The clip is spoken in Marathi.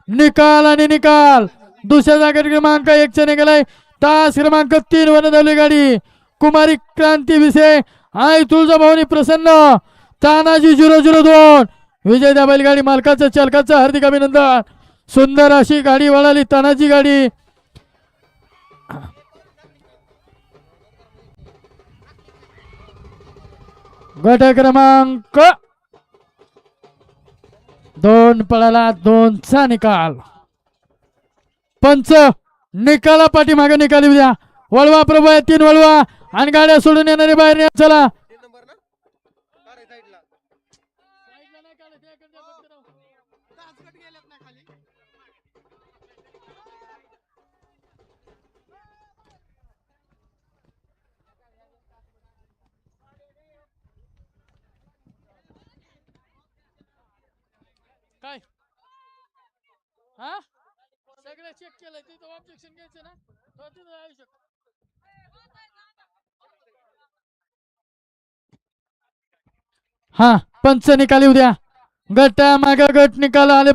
निकाल आणि निकाल. दुसऱ्या जागेत क्रमांक 1 चे निघालाय तास क्रमांक 3 वर धावली गाडी कुमारी क्रांती विषय आई तुळजाभवानी प्रसन्न तानाजी 002. विजय त्या बैलगाडी मालकाचं चालकाचं हार्दिक अभिनंदन. सुंदर अशी गाडी वळाली तानाजी गाडी. गट क्रमांक 2 पळाला 2चा निकाल. पंच निकाला पाठीमागे निकाली उद्या वळवा प्रभू 3 वळवा आणि गाड्या सोडून येणारे बाहेर न्या. चला काय हा सगळं चेक केलंय तिथं ऑब्जेक्शन घ्यायचं ना तो तिथं येऊ शकतो. हा पंच निकाली उद्या गट माग गट निकाल आले.